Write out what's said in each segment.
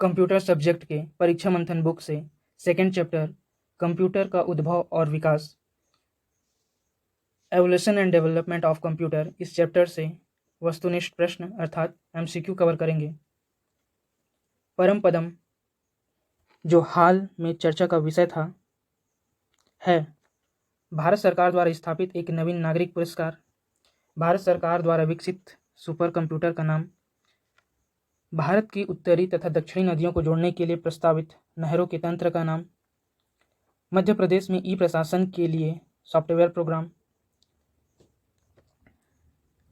Computer subject के परीक्षा मंथन बुक से सेकेंड चैप्टर कंप्यूटर का उद्भव और विकास, evolution and development of computer, इस चैप्टर से वस्तुनिष्ठ प्रश्न अर्थात MCQ कवर करेंगे। परम पदम जो हाल में चर्चा का विषय था है भारत सरकार द्वारा स्थापित एक नवीन नागरिक पुरस्कार, भारत सरकार द्वारा विकसित सुपर कंप्यूटर का नाम, भारत की उत्तरी तथा दक्षिणी नदियों को जोड़ने के लिए प्रस्तावित नहरों के तंत्र का नाम, मध्य प्रदेश में ई प्रशासन के लिए सॉफ्टवेयर प्रोग्राम।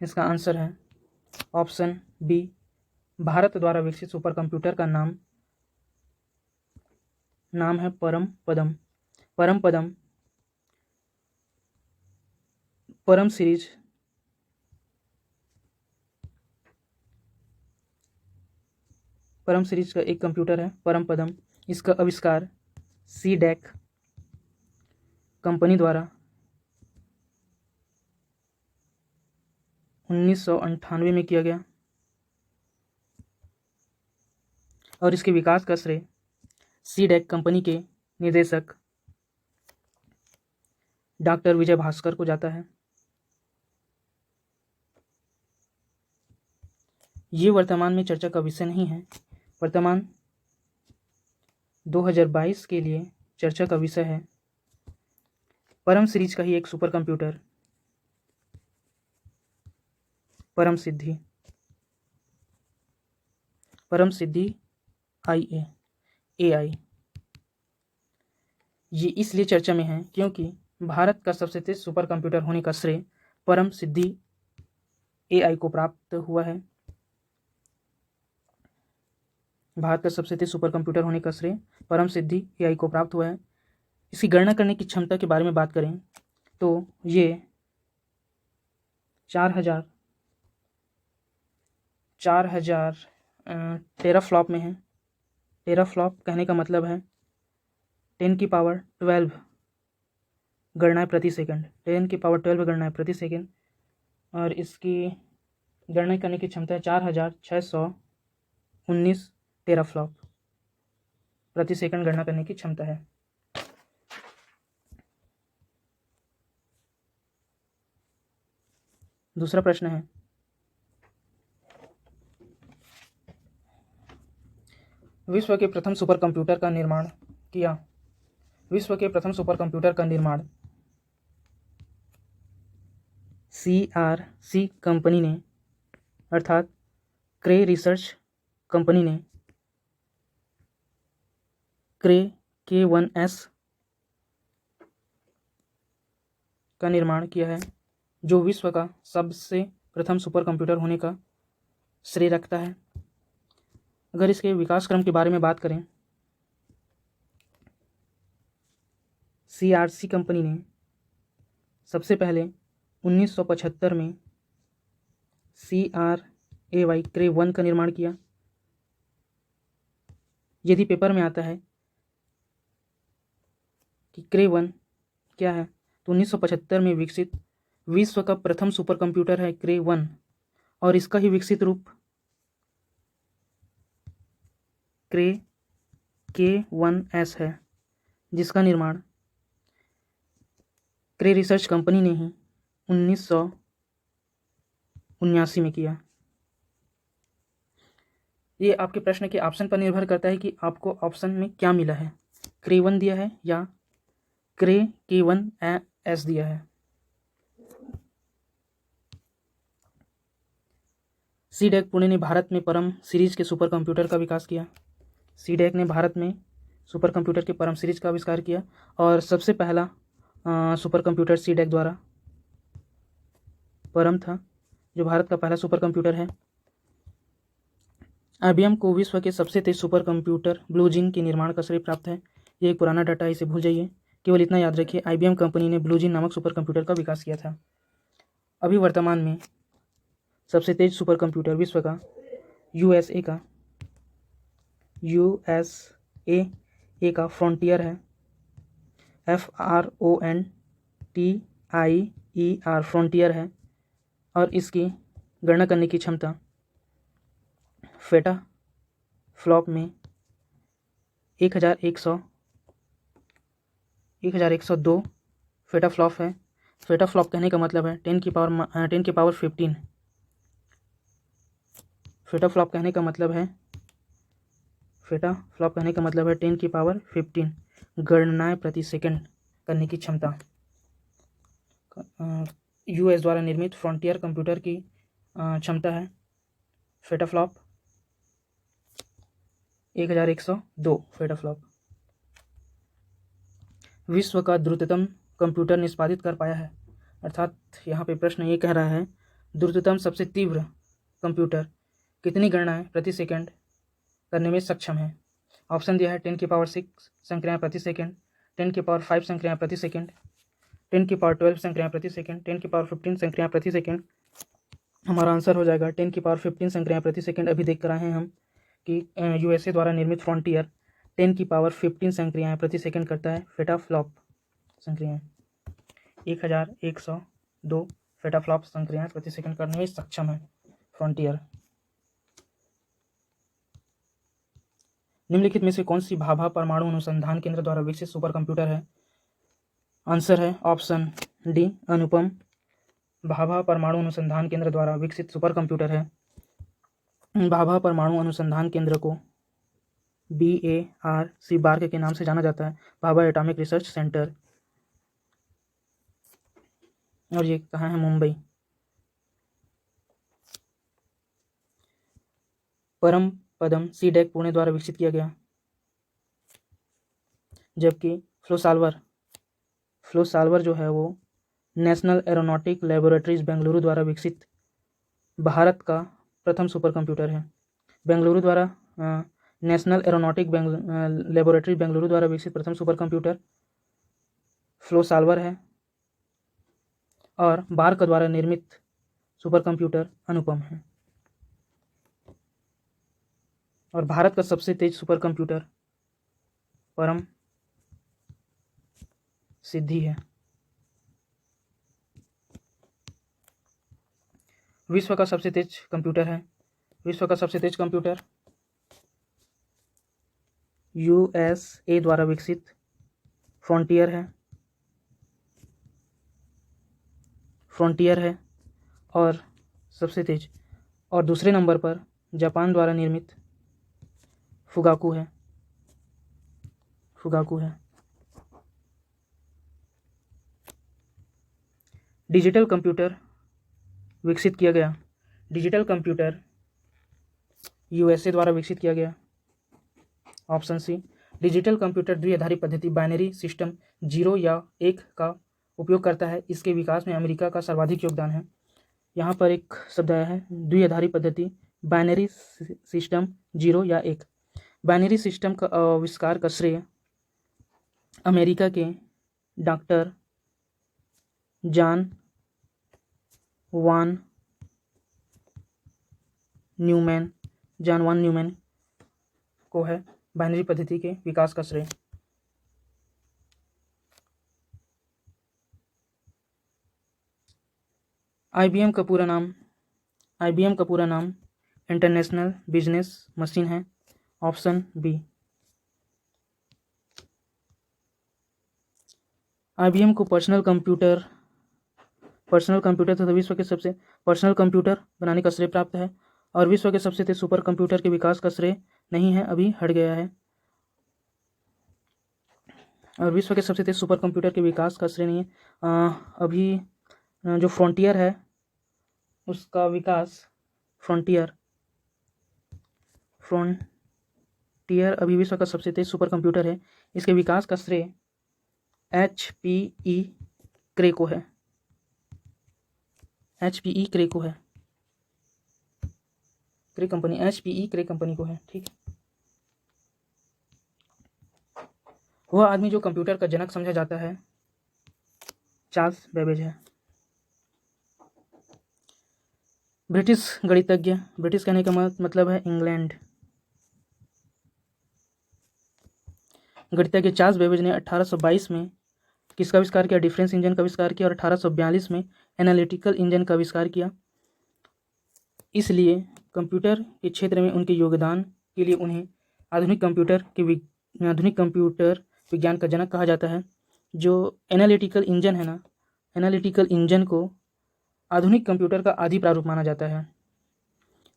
इसका आंसर है ऑप्शन बी, भारत द्वारा विकसित सुपर कंप्यूटर का नाम है परम पदम। परम पदम परम सीरीज का एक कंप्यूटर है परम पदम। इसका आविष्कार CDEC कंपनी द्वारा 1998 में किया गया और इसके विकास का श्रेय CDEC कंपनी के निदेशक डॉक्टर विजय भास्कर को जाता है। ये वर्तमान में चर्चा का विषय नहीं है, वर्तमान 2022 के लिए चर्चा का विषय है परम सीरीज का ही एक सुपर कंप्यूटर परम सिद्धि AI। ये इसलिए चर्चा में है क्योंकि भारत का सबसे तेज सुपर कंप्यूटर होने का श्रेय परम सिद्धि AI को प्राप्त हुआ है। भारत का सबसे तेज सुपर कंप्यूटर होने का श्रेय परम सिद्धि AI को प्राप्त हुआ है। इसकी गणना करने की क्षमता के बारे में बात करें तो ये 4000 टेराफ्लॉप में है। टेराफ्लॉप कहने का मतलब है 10 की पावर 12 गणनाएं प्रति सेकंड, 10 की पावर 12 गणनाएं प्रति सेकंड, और इसकी गणना करने की क्षमता है 4619 टेराफ्लॉप प्रति सेकंड गणना करने की क्षमता है। दूसरा प्रश्न है, विश्व के प्रथम सुपर कंप्यूटर का निर्माण किया। विश्व के प्रथम सुपर कंप्यूटर का निर्माण CRC कंपनी ने अर्थात क्रे रिसर्च कंपनी ने क्रे K1S का निर्माण किया है, जो विश्व का सबसे प्रथम सुपर कंप्यूटर होने का श्रेय रखता है। अगर इसके विकास क्रम के बारे में बात करें, CRC कंपनी ने सबसे पहले 1975 में CRAY क्रे 1 का निर्माण किया। यदि पेपर में आता है कि क्रे 1 क्या है तो 1975 में विकसित विश्व का प्रथम सुपर कंप्यूटर है क्रे 1 और इसका ही विकसित रूप क्रे K1S है, जिसका निर्माण क्रे रिसर्च कंपनी ने ही 1979 में किया। ये आपके प्रश्न के ऑप्शन पर निर्भर करता है कि आपको ऑप्शन में क्या मिला है, क्रे 1 दिया है या क्रे K1S दिया है। CDEC पुणे ने भारत में परम सीरीज के सुपर कंप्यूटर का विकास किया। CDEC ने भारत में सुपर कंप्यूटर के परम सीरीज का आविष्कार किया और सबसे पहला सुपर कंप्यूटर CDEC द्वारा परम था, जो भारत का पहला सुपर कंप्यूटर है। IBM को विश्व के सबसे तेज सुपर कंप्यूटर ब्लू जीन के निर्माण का श्रेय प्राप्त है। ये एक पुराना डाटा है, इसे भूल जाइए, केवल इतना याद रखिए IBM कंपनी ने ब्लू जीन नामक सुपर कंप्यूटर का विकास किया था। अभी वर्तमान में सबसे तेज सुपर कंप्यूटर विश्व का USA का फ्रंटियर है, FRONTIER फ्रंटियर है, और इसकी गणना करने की क्षमता फेटा फ्लॉप में 1102 फेटाफ्लॉप है। फेटाफ्लॉप कहने का मतलब है 10 की पावर 15। फेटाफ्लॉप कहने का मतलब है 10 की पावर 15 गणनाएं प्रति सेकंड करने की क्षमता। यूएस द्वारा निर्मित फ्रंटियर कंप्यूटर की क्षमता है फेटाफ्लॉप 1102 फेटाफ्लॉप। विश्व का द्रुततम कंप्यूटर निष्पादित कर पाया है, अर्थात यहाँ पे प्रश्न ये कह रहा है द्रुततम सबसे तीव्र कंप्यूटर कितनी गणनाएं प्रति सेकंड करने में सक्षम है। ऑप्शन दिया है 10 की पावर 6 संक्रियाएं प्रति सेकंड, 10 की पावर 5 संक्रियाएं प्रति सेकंड, 10 की पावर 12 संक्रियाएं प्रति सेकंड, 10 की पावर 15 संक्रियाएं प्रति सेकंड। हमारा आंसर हो जाएगा 10 की पावर 15 संक्रियाएं प्रति सेकंड। अभी देख कर आए हैं हम कि यूएसए द्वारा निर्मित फ्रंटियर 10 की पावर 15 संक्रियाएं प्रति सेकंड करता है फेटाफ्लॉप संक्रियाएं। 1102 फेटाफ्लॉप संक्रियाएं प्रति सेकंड करने में सक्षम है फ्रंटियर। निम्नलिखित में से कौन सी भाभा परमाणु अनुसंधान केंद्र द्वारा विकसित सुपर कंप्यूटर है। आंसर है ऑप्शन डी अनुपम। भाभा परमाणु अनुसंधान केंद्र द्वारा विकसित सुपर कंप्यूटर है। भाभा परमाणु अनुसंधान केंद्र को BARC बार्क के नाम से जाना जाता है, भाभा एटॉमिक रिसर्च सेंटर, और ये कहाँ है, मुंबई। परम पदम CDEC पुणे द्वारा विकसित किया गया, जबकि फ्लो साल्वर जो है वो नेशनल एरोनॉटिक लेबोरेटरीज बेंगलुरु द्वारा विकसित भारत का प्रथम सुपर कंप्यूटर है। बेंगलुरु द्वारा नेशनल एरोनॉटिक लेबोरेटरी बेंगलुरु द्वारा विकसित प्रथम सुपर कंप्यूटर फ्लो साल्वर है, और बार्क द्वारा निर्मित सुपर कंप्यूटर अनुपम है। और भारत का सबसे तेज सुपर कंप्यूटर परम सिद्धि है। विश्व का सबसे तेज कंप्यूटर USA द्वारा विकसित फ्रंटियर है और सबसे तेज। और दूसरे नंबर पर जापान द्वारा निर्मित फुगाकू है। डिजिटल कंप्यूटर विकसित किया गया। डिजिटल कंप्यूटर USA द्वारा विकसित किया गया। Option C. डिजिटल कंप्यूटर द्विआधारी पद्धति बाइनरी सिस्टम 0 या 1 का उपयोग करता है। इसके विकास में अमेरिका का सर्वाधिक योगदान है। यहाँ पर एक शब्द आया है द्विआधारी पद्धति बाइनरी सिस्टम 0 या 1। बाइनरी सिस्टम का आविष्कार का श्रेय अमेरिका के डॉक्टर जॉन वान न्यूमैन को है। बाइनरी पद्धति के विकास का श्रेय। IBM का पूरा नाम इंटरनेशनल बिजनेस मशीन है। Option B. IBM को पर्सनल कंप्यूटर तथा विश्व के सबसे पर्सनल कंप्यूटर बनाने का श्रेय प्राप्त है, और विश्व के सबसे तेज सुपर कंप्यूटर के विकास का श्रेय नहीं है, अभी हट गया है। और विश्व के सबसे तेज सुपर कंप्यूटर के विकास का श्रेय नहीं है। अभी जो फ्रंटियर है उसका विकास फ्रंटियर अभी विश्व का सबसे तेज सुपर कंप्यूटर है। इसके विकास का श्रेय HPE क्रे को है। क्रे कंपनी HPE क्रे कंपनी को है। ठीक। वह आदमी जो कंप्यूटर का जनक समझा जाता है चार्ल्स बेबेज है। ब्रिटिश गणितज्ञ, ब्रिटिश कहने का मतलब है इंग्लैंड। गणितज्ञ चार्ल्स बेबेज ने 1822 में किसका आविष्कार किया? डिफरेंस इंजन का आविष्कार किया, और 1842 में एनालिटिकल इंजन का आविष्कार किया। इसलिए कंप्यूटर के क्षेत्र में उनके योगदान के लिए उन्हें आधुनिक कंप्यूटर के आधुनिक कंप्यूटर विज्ञान का जनक कहा जाता है। जो एनालिटिकल इंजन है ना, एनालिटिकल इंजन को आधुनिक कंप्यूटर का आदि प्रारूप माना जाता है।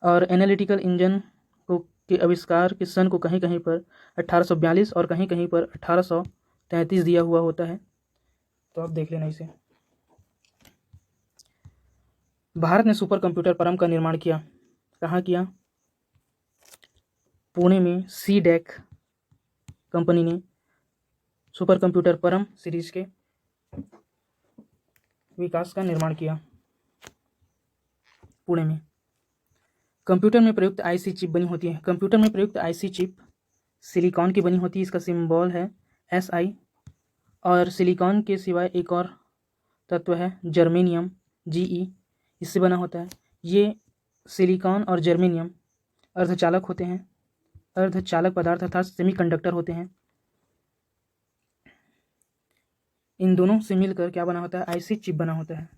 और एनालिटिकल इंजन को के आविष्कार के सन को कहीं कहीं पर 1842 और कहीं कहीं पर 1833 दिया हुआ होता है, तो आप देख लेना इसे। भारत ने सुपर कंप्यूटर परम का निर्माण किया। कहाँ किया? पुणे में सीडेक कंपनी ने सुपर कंप्यूटर परम सीरीज के विकास का निर्माण किया पुणे में। कंप्यूटर में प्रयुक्त आईसी चिप बनी होती है। कंप्यूटर में प्रयुक्त आईसी चिप सिलिकॉन की बनी होती है। इसका सिंबल है SI। और सिलिकॉन के सिवाय एक और तत्व है जर्मेनियम, GE, इससे बना होता है। ये सिलिकॉन और जर्मेनियम अर्धचालक होते हैं, अर्धचालक पदार्थ अर्थात सेमीकंडक्टर होते हैं। इन दोनों से मिलकर क्या बना होता है? आईसी चिप बना होता है।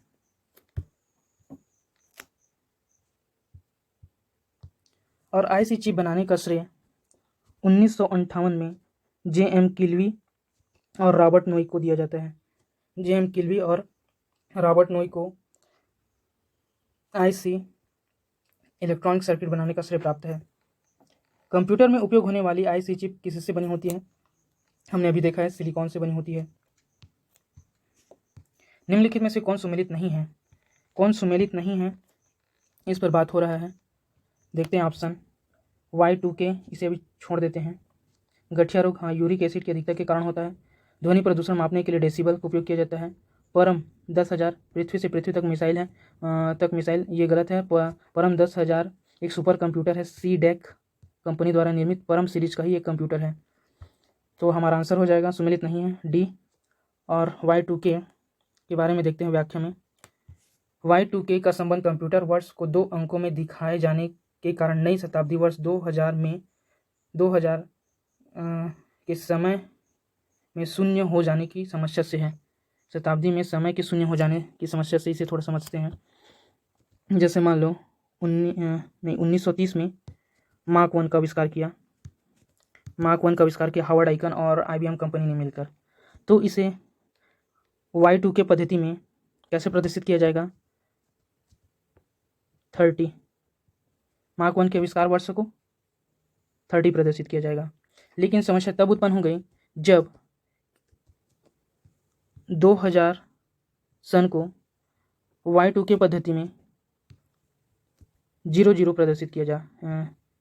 और आईसी चिप बनाने का श्रेय 1958 में JM किल्वी और रॉबर्ट नोई को दिया जाता है। JM किल्वी और रॉबर्ट नोई को आईसी इलेक्ट्रॉनिक सर्किट बनाने का श्रेय प्राप्त है। कंप्यूटर में उपयोग होने वाली आईसी चिप किससे बनी होती है? हमने अभी देखा है सिलिकॉन से बनी होती है। निम्नलिखित में से कौन सुमेलित नहीं है? कौन सुमेलित नहीं है, इस पर बात हो रहा है। देखते हैं ऑप्शन। Y2K, इसे अभी छोड़ देते हैं। गठिया रोग, हाँ, यूरिक एसिड की अधिकता के कारण होता है। ध्वनि प्रदूषण मापने के लिए डेसिबल का उपयोग किया जाता है। परम 10,000, पृथ्वी से पृथ्वी तक मिसाइल है, ये गलत है। परम 10,000 एक सुपर कंप्यूटर है, सीडेक कंपनी द्वारा निर्मित परम सीरीज का ही एक कंप्यूटर है। तो हमारा आंसर हो जाएगा सुमेलित नहीं है, D। और Y2K के बारे में देखते हैं व्याख्या में। Y2K का संबंध कंप्यूटर वर्ष को 2 अंकों में दिखाए जाने के कारण नई शताब्दी वर्ष 2000 के समय में शून्य हो जाने की समस्या से है। शताब्दी में समय के शून्य हो जाने की समस्या से इसे थोड़ा समझते हैं। जैसे मान लो 1930 में मार्क 1 का आविष्कार किया। मार्क 1 का आविष्कार किया हावर्ड आइकन और IBM कंपनी ने मिलकर। तो इसे Y2K पद्धति में कैसे प्रदर्शित किया जाएगा? 30, मार्क 1 के आविष्कार वर्ष को 30 प्रदर्शित किया जाएगा। लेकिन समस्या तब उत्पन्न हो गई जब 2000 सन को Y2K पद्धति में 00 प्रदर्शित किया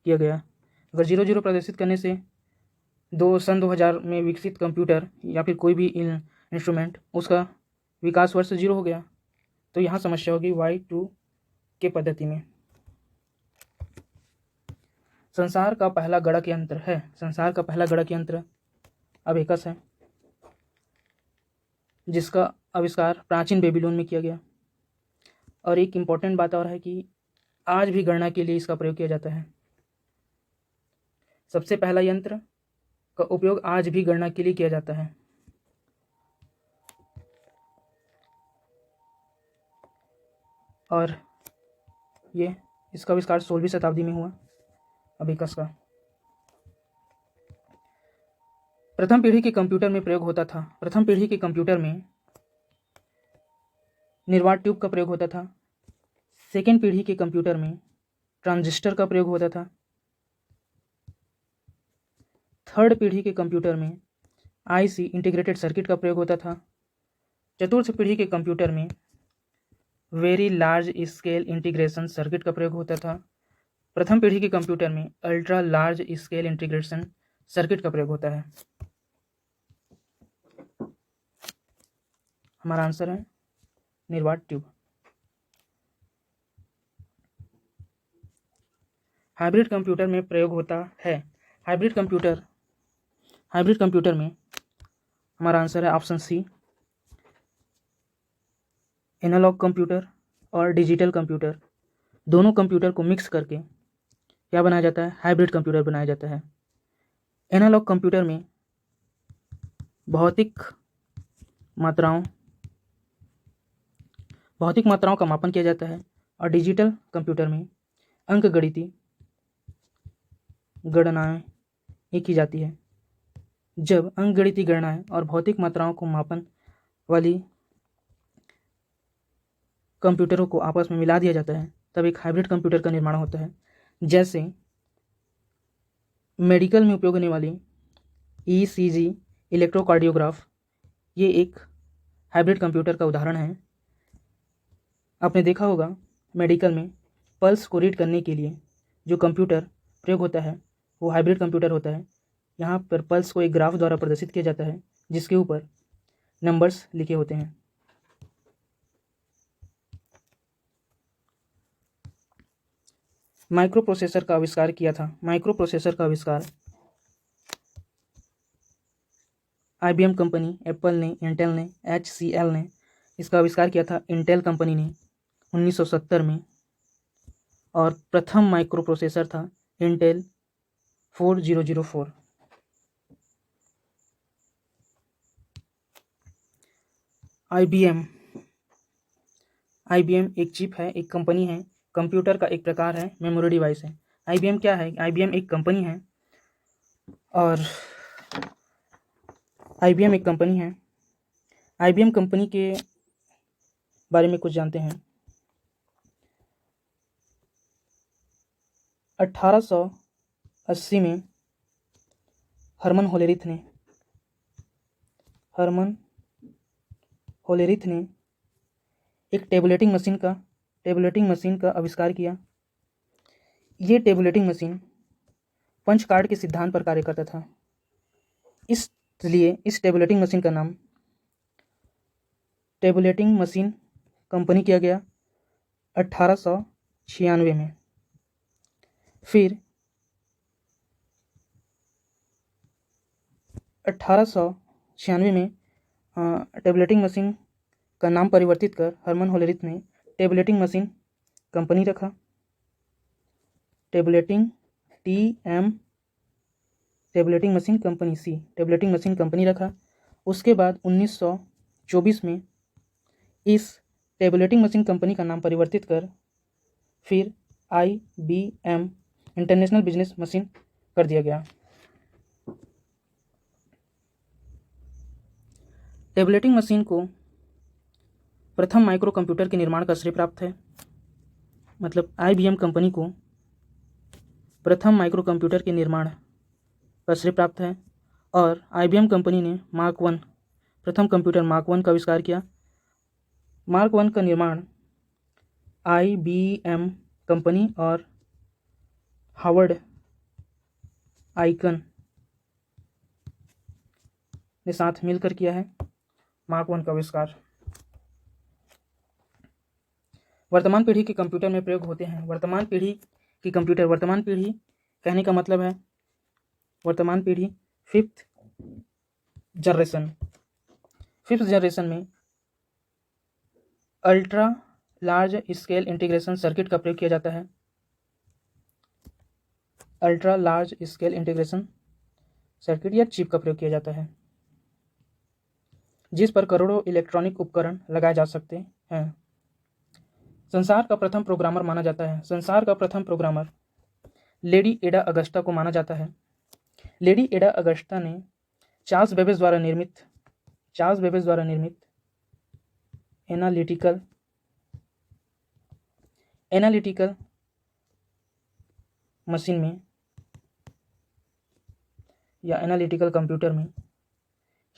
गया। अगर 00 प्रदर्शित करने से सन 2000 में विकसित कंप्यूटर या फिर कोई भी इंस्ट्रूमेंट, उसका विकास वर्ष 0 हो गया, तो यहाँ समस्या होगी Y2K पद्धति में। संसार का पहला गणक यंत्र है। संसार का पहला गणक यंत्र अबेकस है, जिसका आविष्कार प्राचीन बेबीलोन में किया गया। और एक इम्पॉर्टेंट बात और है कि आज भी गणना के लिए इसका प्रयोग किया जाता है। सबसे पहला यंत्र का उपयोग आज भी गणना के लिए किया जाता है। और ये इसका आविष्कार 16वीं शताब्दी में हुआ, अबेकस का। प्रथम पीढ़ी के कंप्यूटर में प्रयोग होता था। प्रथम पीढ़ी के कंप्यूटर में निर्वात ट्यूब का प्रयोग होता था। सेकेंड पीढ़ी के कंप्यूटर में ट्रांजिस्टर का प्रयोग होता था। थर्ड पीढ़ी के कंप्यूटर में IC इंटीग्रेटेड सर्किट का प्रयोग होता था। चतुर्थ पीढ़ी के कंप्यूटर में very large scale integration circuit का प्रयोग होता था। प्रथम पीढ़ी के कंप्यूटर में ultra large scale integration circuit का प्रयोग होता है। हमारा आंसर है निर्वात ट्यूब। हाइब्रिड कंप्यूटर में प्रयोग होता है। हाइब्रिड कंप्यूटर में हमारा आंसर है ऑप्शन C, एनालॉग कंप्यूटर और डिजिटल कंप्यूटर, दोनों कंप्यूटर को मिक्स करके क्या बनाया जाता है? हाइब्रिड कंप्यूटर बनाया जाता है। एनालॉग कंप्यूटर में भौतिक मात्राओं का मापन किया जाता है। और डिजिटल कंप्यूटर में अंकगणितीय गणनाएं की जाती है। जब अंकगणितीय गणनाएं और भौतिक मात्राओं को मापन वाली कंप्यूटरों को आपस में मिला दिया जाता है तब एक हाइब्रिड कंप्यूटर का निर्माण होता है। जैसे मेडिकल में उपयोग होने वाली ECG इलेक्ट्रोकार्डियोग्राफ, ये एक हाइब्रिड कंप्यूटर का उदाहरण है। आपने देखा होगा मेडिकल में पल्स को रीड करने के लिए जो कंप्यूटर प्रयोग होता है वो हाइब्रिड कंप्यूटर होता है। यहाँ पर पल्स को एक ग्राफ द्वारा प्रदर्शित किया जाता है जिसके ऊपर नंबर्स लिखे होते हैं। माइक्रो प्रोसेसर का आविष्कार किया था। माइक्रो प्रोसेसर का आविष्कार IBM कंपनी, एप्पल ने, इंटेल ने, HCL ने इसका आविष्कार किया था इंटेल कंपनी ने 1970 में, और प्रथम माइक्रो प्रोसेसर था इंटेल 4004। IBM एक चिप है, एक कंपनी है, कंप्यूटर का एक प्रकार है, मेमोरी डिवाइस है। IBM क्या है? IBM एक कंपनी है और IBM एक कंपनी है। IBM कंपनी के बारे में कुछ जानते हैं। 1880 में हरमन होलेरिथ ने एक टेबुलेटिंग मशीन का आविष्कार किया। ये टेबुलेटिंग मशीन पंच कार्ड के सिद्धांत पर कार्य करता था, इसलिए इस टेबुलेटिंग मशीन का नाम टेबुलेटिंग मशीन कंपनी किया गया 1896 में। फिर 1896 में टेबुलेटिंग मशीन का नाम परिवर्तित कर हरमन होलेरिथ ने टेबुलेटिंग मशीन कंपनी रखा। टेबुलेटिंग मशीन कंपनी रखा। उसके बाद 1924 में इस टेबुलेटिंग मशीन कंपनी का नाम परिवर्तित कर फिर IBM इंटरनेशनल बिजनेस मशीन कर दिया गया। टेबुलेटिंग मशीन को प्रथम माइक्रो कंप्यूटर के निर्माण का श्रेय प्राप्त है। मतलब IBM कंपनी को प्रथम माइक्रो कंप्यूटर के निर्माण का श्रेय प्राप्त है और IBM कंपनी ने प्रथम कंप्यूटर मार्क 1 का आविष्कार किया। मार्क 1 का निर्माण IBM कंपनी और हावर्ड आइकन ने साथ मिलकर किया है। मार्क 1 का आविष्कार वर्तमान पीढ़ी के कंप्यूटर में प्रयोग होते हैं। वर्तमान पीढ़ी कहने का मतलब है वर्तमान पीढ़ी फिफ्थ जनरेशन में ultra large scale integration circuit का प्रयोग किया जाता है। Ultra large scale integration circuit या चिप का प्रयोग किया जाता है जिस पर करोड़ों इलेक्ट्रॉनिक उपकरण लगाए जा सकते हैं। संसार का प्रथम प्रोग्रामर माना जाता है। संसार का प्रथम प्रोग्रामर लेडी एडा अगस्टा को माना जाता है। लेडी एडा अगस्टा ने चार्ल्स बेबेज द्वारा निर्मित एनालिटिकल मशीन में या एनालिटिकल कंप्यूटर में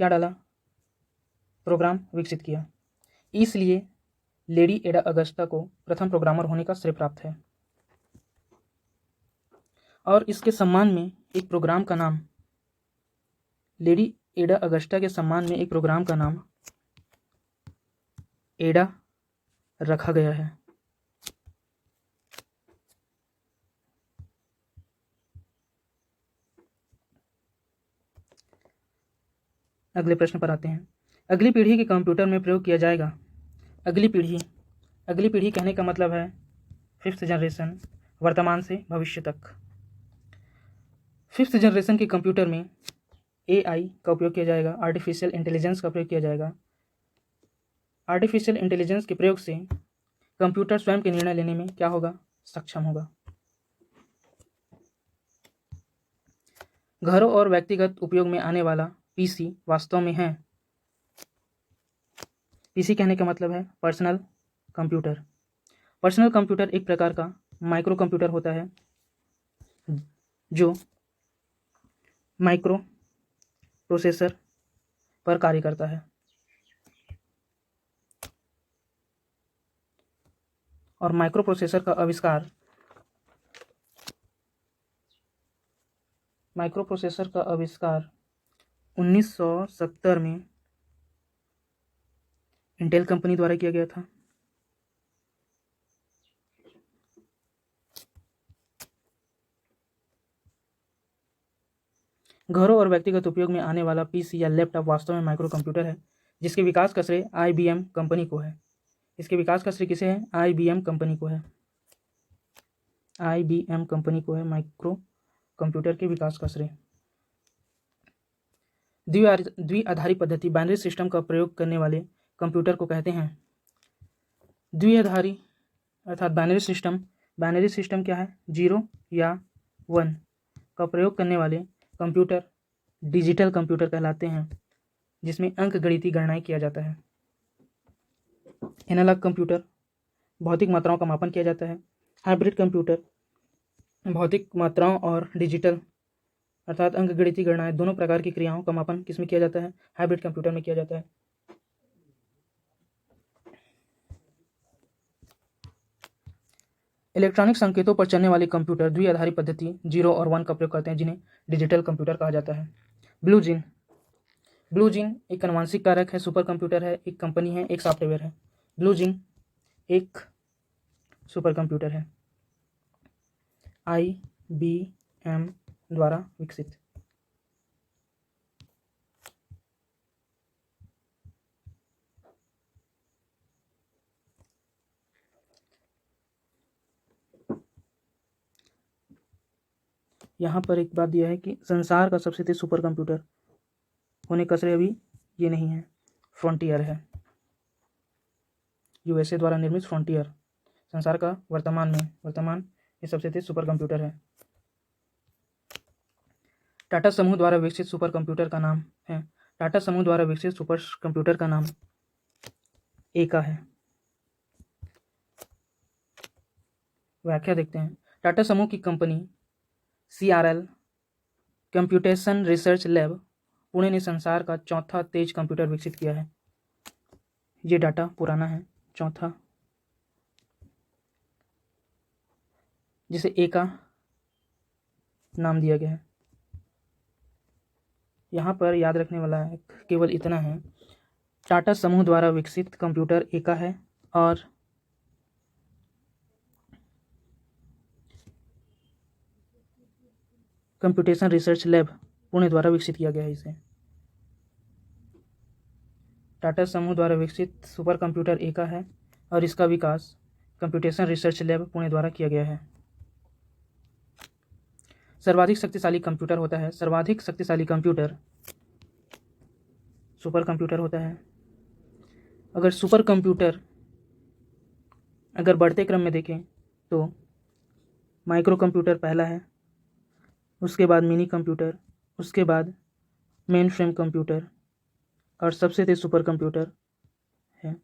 क्या डाला? प्रोग्राम विकसित किया। इसलिए लेडी एडा अगस्टा को प्रथम प्रोग्रामर होने का श्रेय प्राप्त है। और इसके सम्मान में एक प्रोग्राम का नाम लेडी एडा अगस्टा के सम्मान में एक प्रोग्राम का नाम एडा रखा गया है। अगले प्रश्न पर आते हैं। अगली पीढ़ी के कंप्यूटर में प्रयोग किया जाएगा। अगली पीढ़ी कहने का मतलब है फिफ्थ जनरेशन, वर्तमान से भविष्य तक। फिफ्थ जनरेशन के कंप्यूटर में AI का उपयोग किया जाएगा, आर्टिफिशियल इंटेलिजेंस का प्रयोग किया जाएगा। आर्टिफिशियल इंटेलिजेंस के प्रयोग से कंप्यूटर स्वयं के निर्णय लेने में क्या होगा? सक्षम होगा। घरों और व्यक्तिगत उपयोग में आने वाला पीसी वास्तव में है। पीसी कहने का मतलब है पर्सनल कंप्यूटर। पर्सनल कंप्यूटर एक प्रकार का माइक्रो कंप्यूटर होता है जो माइक्रो प्रोसेसर पर कार्य करता है और माइक्रो प्रोसेसर का आविष्कार 1970 में इंटेल कंपनी द्वारा किया गया था। घरों और व्यक्तिगत उपयोग में आने वाला पीसी या लैपटॉप वास्तव में माइक्रो कंप्यूटर है जिसके विकास का श्रेय IBM कंपनी को है। इसके विकास का श्रेय किसे है? IBM कंपनी को है। IBM कंपनी को है माइक्रो कंप्यूटर के विकास का श्रेय। द्विआधारी पद्धति बाइनरी सिस्टम का प्रयोग करने वाले कंप्यूटर को कहते हैं द्विआधारी अर्थात बाइनरी सिस्टम। बाइनरी सिस्टम क्या है? 0 या 1 का प्रयोग करने वाले कंप्यूटर डिजिटल कंप्यूटर कहलाते हैं जिसमें अंकगणितीय गणनाएं किया जाता है। एनालॉग कंप्यूटर भौतिक मात्राओं का मापन किया जाता है। हाइब्रिड कंप्यूटर भौतिक मात्राओं और डिजिटल अर्थात अंकगणितीय गणनाएं दोनों प्रकार की क्रियाओं का मापन किसमें किया जाता है? हाइब्रिड कंप्यूटर में किया जाता है। इलेक्ट्रॉनिक संकेतों पर चलने वाले कंप्यूटर द्विआधारी पद्धति 0 और 1 का प्रयोग करते हैं जिन्हें डिजिटल कंप्यूटर कहा जाता है। ब्लू जीन एक आनुवंशिक कारक है, सुपर कंप्यूटर है, एक कंपनी है, एक सॉफ्टवेयर है। ब्लू जीन एक सुपर कंप्यूटर है IBM द्वारा विकसित। यहाँ पर एक बात यह है कि संसार का सबसे तेज सुपर कंप्यूटर होने का श्रेय अभी ये नहीं है, फ्रंटियर है। USA द्वारा निर्मित फ्रंटियर संसार का वर्तमान ये सबसे तेज सुपर कंप्यूटर है। टाटा समूह द्वारा विकसित सुपर कंप्यूटर का नाम है टाटा समूह द्वारा विकसित सुपर कंप्यूटर का नाम एका है। व्याख्या देखते हैं। टाटा समूह की company CRL computation research lab Pune ने संसार का चौथा तेज कंप्यूटर विकसित किया है। ये डाटा पुराना है, चौथा, जिसे एका नाम दिया गया है। यहाँ पर याद रखने वाला है केवल इतना है, टाटा समूह द्वारा विकसित कंप्यूटर एका है और कंप्यूटेशन रिसर्च लैब पुणे द्वारा विकसित किया गया है। इसे टाटा समूह द्वारा विकसित सुपर कंप्यूटर एका है और इसका विकास कंप्यूटेशन रिसर्च लैब पुणे द्वारा किया गया है। सर्वाधिक शक्तिशाली कंप्यूटर होता है, सर्वाधिक शक्तिशाली कंप्यूटर सुपर कंप्यूटर होता है। अगर सुपर कंप्यूटर अगर बढ़ते क्रम में देखें तो माइक्रो कंप्यूटर पहला है, उसके बाद मिनी कंप्यूटर, उसके बाद मेन फ्रेम कंप्यूटर और सबसे तेज सुपर कंप्यूटर है।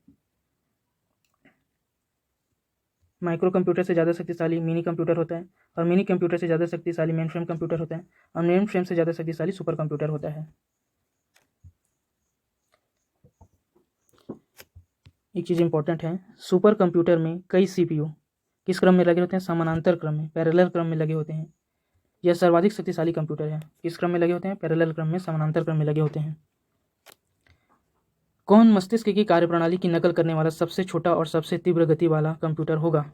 माइक्रो कंप्यूटर से ज़्यादा शक्तिशाली मिनी कंप्यूटर होता है और मिनी कंप्यूटर से ज़्यादा शक्तिशाली मेन फ्रेम कंप्यूटर होता है और मेन फ्रेम से ज़्यादा शक्तिशाली सुपर कंप्यूटर होता है। एक चीज़ इंपॉर्टेंट है, सुपर कंप्यूटर में कई CPU किस क्रम में लगे होते हैं? समानांतर क्रम में, पैरेलल क्रम में लगे होते हैं। यह सर्वाधिक शक्तिशाली कंप्यूटर है। किस क्रम में लगे होते हैं? पैरेलल क्रम में, समानांतर क्रम में लगे होते हैं। कौन मस्तिष्क की कार्यप्रणाली की नकल करने वाला सबसे छोटा और सबसे तीव्र गति वाला कंप्यूटर होगा?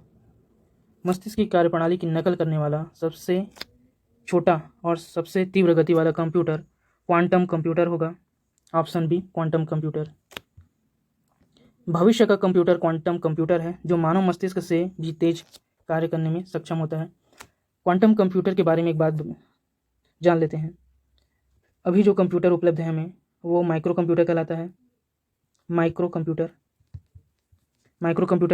मस्तिष्क की कार्यप्रणाली की नकल करने वाला सबसे छोटा और सबसे तीव्र गति वाला कंप्यूटर क्वांटम कंप्यूटर होगा। Option B, quantum computer. भविष्य का कंप्यूटर क्वांटम कंप्यूटर है जो मानव मस्तिष्क से भी तेज कार्य करने में सक्षम होता है। क्वांटम कंप्यूटर के बारे में एक बात जान लेते हैं। अभी जो कंप्यूटर उपलब्ध है हमें वो माइक्रो कंप्यूटर कहलाता है, माइक्रो कंप्यूटर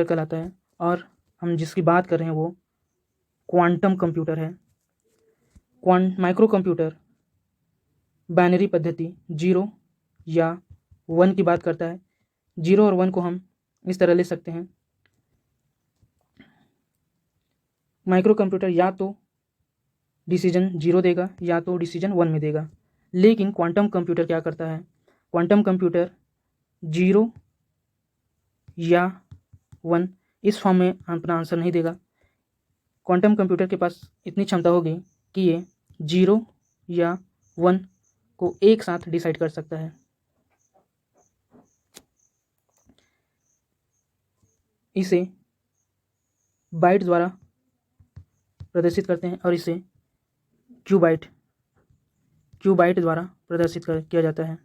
कहलाता है और हम जिसकी बात कर रहे हैं वो क्वांटम कंप्यूटर है। माइक्रो कंप्यूटर बाइनरी पद्धति 0 या 1 की बात करता है। 0 और 1 को हम इस तरह ले सकते हैं, माइक्रो कंप्यूटर या तो डिसीजन 0 देगा या तो डिसीजन 1 में देगा। लेकिन क्वांटम कंप्यूटर क्या करता है, क्वांटम कंप्यूटर 0 या 1 इस फॉर्म में अपना आंसर नहीं देगा। क्वांटम कंप्यूटर के पास इतनी क्षमता होगी कि ये 0 या 1 को एक साथ डिसाइड कर सकता है। इसे बाइट द्वारा प्रदर्शित करते हैं और इसे क्यूबाइट द्वारा प्रदर्शित किया जाता है।